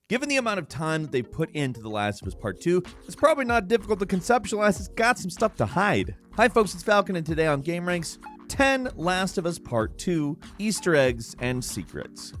Given the amount of time that they put into The Last of Us Part 2, it's probably not difficult to conceptualize it's got some stuff to hide. Hi folks, it's Falcon, and today on gameranx, 10 Last of Us Part 2 Easter eggs and secrets.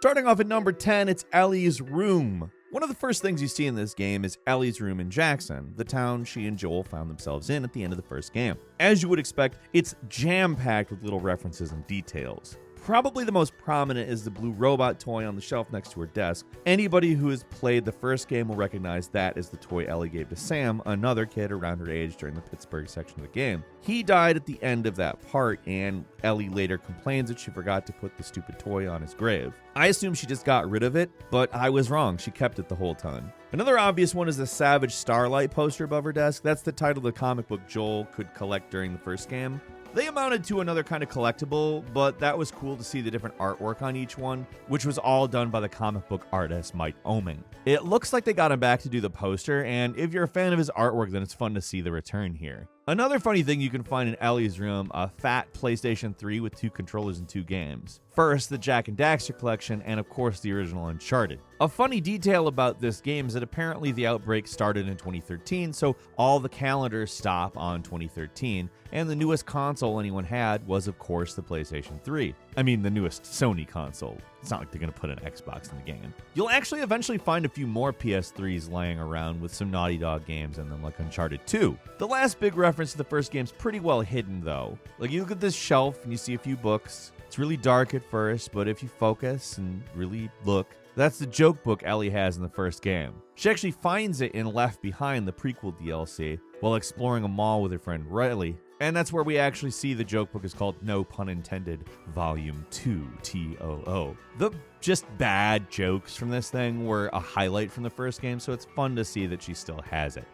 Starting off at number 10, it's Ellies Room. One of the first things you see in this game is Ellies Room in Jackson, the town she and Joel found themselves in at the end of the first game. As you would expect, it's jam-packed with little references and details. Probably the most prominent is the blue robot toy on the shelf next to her desk. Anybody who has played the first game will recognize that as the toy Ellie gave to Sam, another kid around her age during the Pittsburgh section of the game. He died at the end of that part, and Ellie later complains that she forgot to put the stupid toy on his grave. I assume she just got rid of it, but I was wrong. She kept it the whole time. Another obvious one is the Savage Starlight poster above her desk. That's the title of the comic book Joel could collect during the first game. They amounted to another kind of collectible, but that was cool to see the different artwork on each one, which was all done by the comic book artist Mike Oeming. It looks like they got him back to do the poster, and if you're a fan of his artwork, then it's fun to see the return here. Another funny thing you can find in Ellie's room, a fat PlayStation 3 with 2 controllers and 2 games. First, the Jak and Daxter collection, and of course the original Uncharted. A funny detail about this game is that apparently the outbreak started in 2013, so all the calendars stop on 2013, and the newest console anyone had was of course the PlayStation 3. I mean the newest Sony console. It's not like they're going to put an Xbox in the game. You'll actually eventually find a few more PS3s laying around with some Naughty Dog games in them, like Uncharted 2. The last big reference to the first game's pretty well hidden though. Like you look at this shelf and you see a few books. It's really dark at first, but if you focus and really look, that's the joke book Ellie has in the first game. She actually finds it in Left Behind, the prequel DLC, while exploring a mall with her friend Riley. And that's where we actually see the joke book is called, no pun intended, Volume 2, TOO. The just bad jokes from this thing were a highlight from the first game, so it's fun to see that she still has it.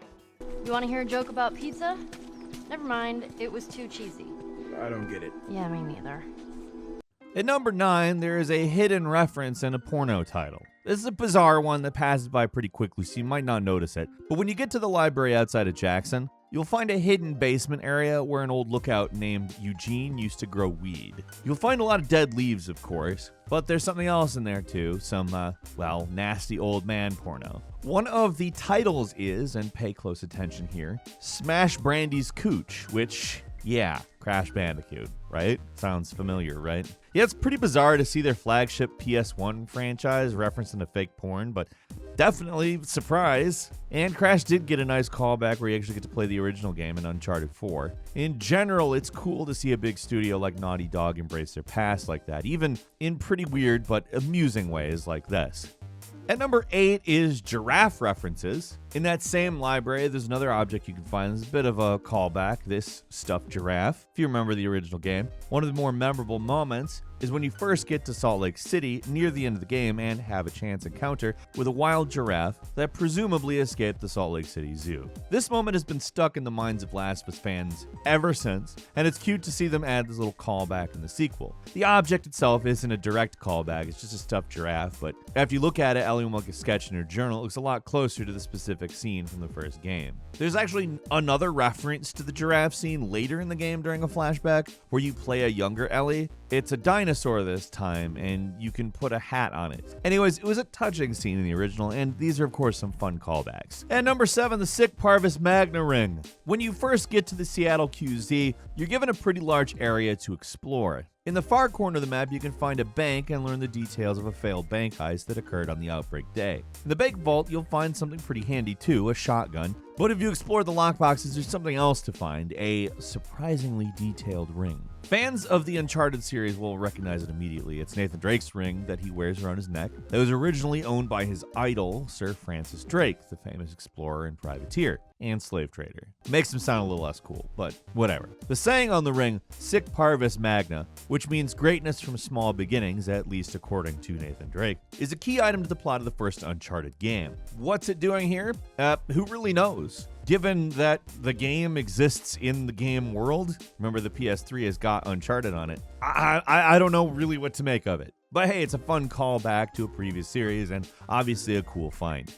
You want to hear a joke about pizza? Never mind, it was too cheesy. I don't get it. Yeah, me neither. At number 9, there is a hidden reference in a porno title. This is a bizarre one that passes by pretty quickly, so you might not notice it. But when you get to the library outside of Jackson, you'll find a hidden basement area where an old lookout named Eugene used to grow weed. You'll find a lot of dead leaves, of course, but there's something else in there too, some, nasty old man porno. One of the titles is, and pay close attention here, Smash Brandy's Cooch, which, yeah, Crash Bandicoot, right? Sounds familiar, right? Yeah, it's pretty bizarre to see their flagship PS1 franchise referenced in a fake porn, but definitely surprise. And Crash did get a nice callback where you actually get to play the original game in Uncharted 4. In general, it's cool to see a big studio like Naughty Dog embrace their past like that, even in pretty weird but amusing ways like this. At number 8 is Giraffe References. In that same library, there's another object you can find. There's a bit of a callback, this stuffed giraffe, if you remember the original game. One of the more memorable moments is when you first get to Salt Lake City near the end of the game and have a chance encounter with a wild giraffe that presumably escaped the Salt Lake City Zoo. This moment has been stuck in the minds of Last of Us fans ever since, and it's cute to see them add this little callback in the sequel. The object itself isn't a direct callback, it's just a stuffed giraffe, but after you look at it, Ellie will make a sketch in her journal. It looks a lot closer to the specific scene from the first game. There's actually another reference to the giraffe scene later in the game during a flashback where you play a younger Ellie. It's a dinosaur this time, and you can put a hat on it. Anyways, it was a touching scene in the original, and these are of course some fun callbacks. At number 7, the Sick Parvis Magna Ring. When you first get to the Seattle QZ, you're given a pretty large area to explore. In the far corner of the map, you can find a bank and learn the details of a failed bank heist that occurred on the outbreak day. In the bank vault, you'll find something pretty handy too, a shotgun. But if you explore the lockboxes, there's something else to find, a surprisingly detailed ring. Fans of the Uncharted series will recognize it immediately. It's Nathan Drake's ring that he wears around his neck that was originally owned by his idol, Sir Francis Drake, the famous explorer and privateer and slave trader. Makes him sound a little less cool, but whatever. The saying on the ring, Sic Parvis Magna, which means greatness from small beginnings, at least according to Nathan Drake, is a key item to the plot of the first Uncharted game. What's it doing here? Who really knows? Given that the game exists in the game world, remember the PS3 has got Uncharted on it, I don't know really what to make of it. But hey, it's a fun callback to a previous series and obviously a cool find.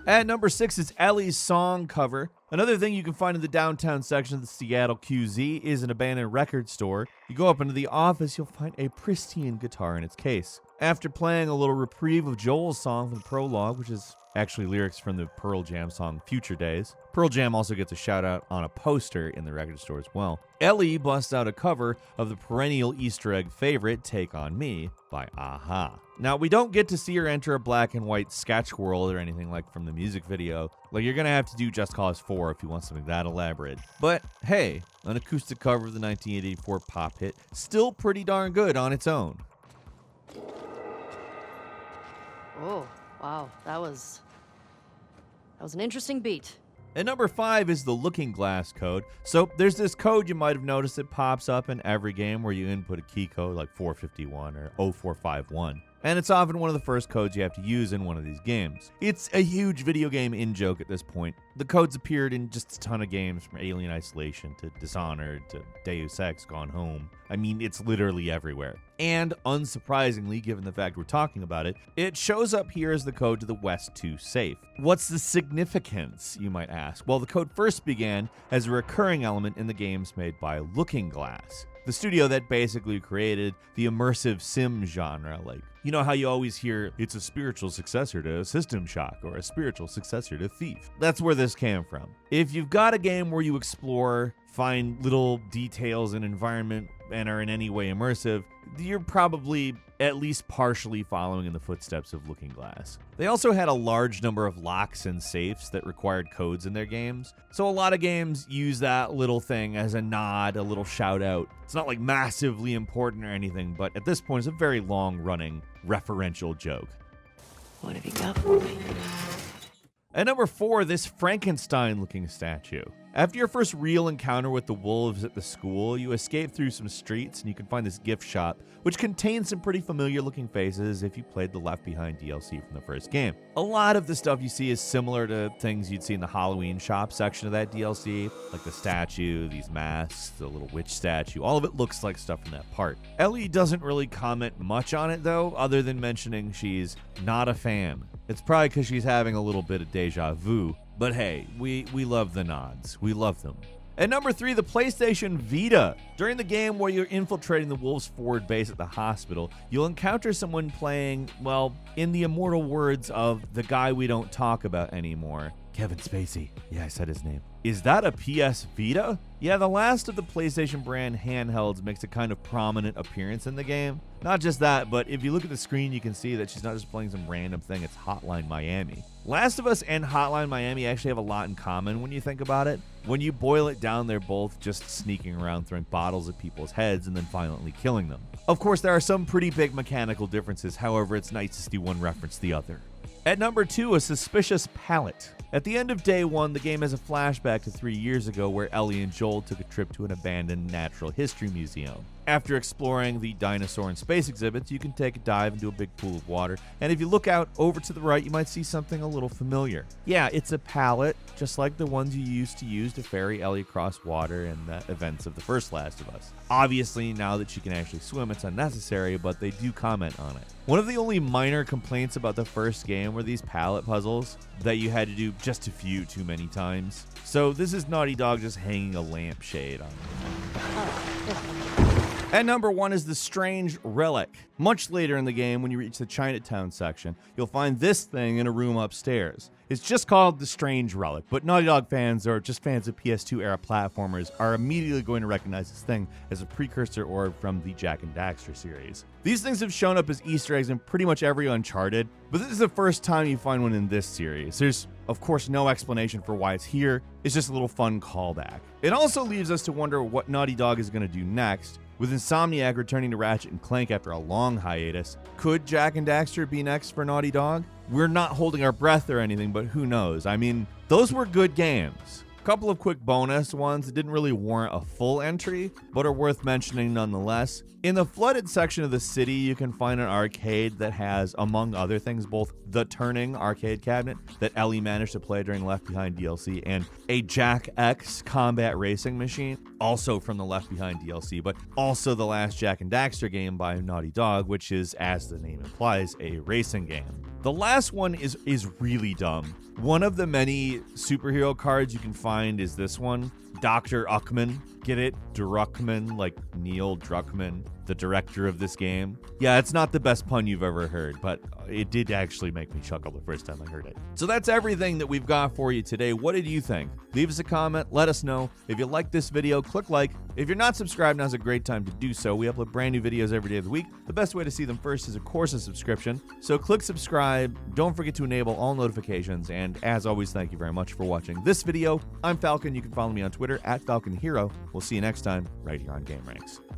At number 6 is Ellie's song cover. Another thing you can find in the downtown section of the Seattle QZ is an abandoned record store. You go up into the office, you'll find a pristine guitar in its case. After playing a little reprieve of Joel's song from the prologue, which is actually lyrics from the Pearl Jam song Future Days. Pearl Jam also gets a shout out on a poster in the record store as well. Ellie busts out a cover of the perennial Easter egg favorite, Take On Me, by Aha. Now, we don't get to see her enter a black and white sketch world or anything like from the music video. Like, you're gonna have to do Just Cause 4 if you want something that elaborate. But hey, an acoustic cover of the 1984 pop hit, still pretty darn good on its own. Oh, wow, that was an interesting beat. And number 5 is the Looking Glass code. So there's this code you might have noticed that pops up in every game where you input a key code like 451 or 0451. And it's often one of the first codes you have to use in one of these games. It's a huge video game in-joke at this point. The codes appeared in just a ton of games, from Alien Isolation to Dishonored to Deus Ex Gone Home. I mean, it's literally everywhere. And unsurprisingly, given the fact we're talking about it, it shows up here as the code to the West 2 safe. What's the significance, you might ask? Well, the code first began as a recurring element in the games made by Looking Glass, the studio that basically created the immersive sim genre. Like, you know how you always hear it's a spiritual successor to System Shock or a spiritual successor to Thief? That's where this came from. If you've got a game where you explore, find little details in environment, and are in any way immersive, you're probably at least partially following in the footsteps of Looking Glass. They also had a large number of locks and safes that required codes in their games, so a lot of games use that little thing as a nod, a little shout out. It's not like massively important or anything, but at this point it's a very long-running referential joke. What have you got for me? At number 4, this Frankenstein-looking statue. After your first real encounter with the wolves at the school, you escape through some streets and you can find this gift shop, which contains some pretty familiar-looking faces if you played the Left Behind DLC from the first game. A lot of the stuff you see is similar to things you'd see in the Halloween shop section of that DLC, like the statue, these masks, the little witch statue. All of it looks like stuff from that part. Ellie doesn't really comment much on it, though, other than mentioning she's not a fan. It's probably because she's having a little bit of deja vu. But hey, we love the nods. We love them. At number 3, the PlayStation Vita. During the game where you're infiltrating the Wolves forward base at the hospital, you'll encounter someone playing, well, in the immortal words of the guy we don't talk about anymore, Kevin Spacey. Yeah, I said his name. Is that a PS Vita? Yeah, the last of the PlayStation brand handhelds makes a kind of prominent appearance in the game. Not just that, but if you look at the screen, you can see that she's not just playing some random thing, it's Hotline Miami. Last of Us and Hotline Miami actually have a lot in common when you think about it. When you boil it down, they're both just sneaking around, throwing bottles at people's heads, and then violently killing them. Of course, there are some pretty big mechanical differences, however, it's nice to see one reference the other. At number 2, a suspicious pallet. At the end of day 1, the game has a flashback to 3 years ago where Ellie and Joel took a trip to an abandoned natural history museum. After exploring the dinosaur and space exhibits, you can take a dive into a big pool of water, and if you look out over to the right, you might see something a little familiar. Yeah, it's a pallet, just like the ones you used to use to ferry Ellie across water in the events of the first Last of Us. Obviously, now that she can actually swim, it's unnecessary, but they do comment on it. One of the only minor complaints about the first game were these pallet puzzles that you had to do just a few too many times. So this is Naughty Dog just hanging a lampshade on it. At number 1 is the Strange Relic. Much later in the game, when you reach the Chinatown section, you'll find this thing in a room upstairs. It's just called the Strange Relic, but Naughty Dog fans, or just fans of PS2-era platformers, are immediately going to recognize this thing as a precursor orb from the Jak and Daxter series. These things have shown up as Easter eggs in pretty much every Uncharted, but this is the first time you find one in this series. There's, of course, no explanation for why it's here. It's just a little fun callback. It also leaves us to wonder what Naughty Dog is going to do next. With Insomniac returning to Ratchet and Clank after a long hiatus, could Jak and Daxter be next for Naughty Dog? We're not holding our breath or anything, but who knows? I mean, those were good games. A couple of quick bonus ones that didn't really warrant a full entry, but are worth mentioning nonetheless. In the flooded section of the city, you can find an arcade that has, among other things, both the turning arcade cabinet that Ellie managed to play during Left Behind DLC and a Jak X combat racing machine, also from the Left Behind DLC, but also the last Jak and Daxter game by Naughty Dog, which is, as the name implies, a racing game. The last one is really dumb. One of the many superhero cards you can find is this one. Dr. Uckman. Get it? Druckmann, like Neil Druckmann, the director of this game. Yeah, it's not the best pun you've ever heard, but it did actually make me chuckle the first time I heard it. So that's everything that we've got for you today. What did you think? Leave us a comment. Let us know. If you like this video, click like. If you're not subscribed, now's a great time to do so. We upload brand new videos every day of the week. The best way to see them first is, of course, a subscription. So click subscribe. Don't forget to enable all notifications. And as always, thank you very much for watching this video. I'm Falcon. You can follow me on Twitter @FalconHero. We'll see you next time right here on GameRanx.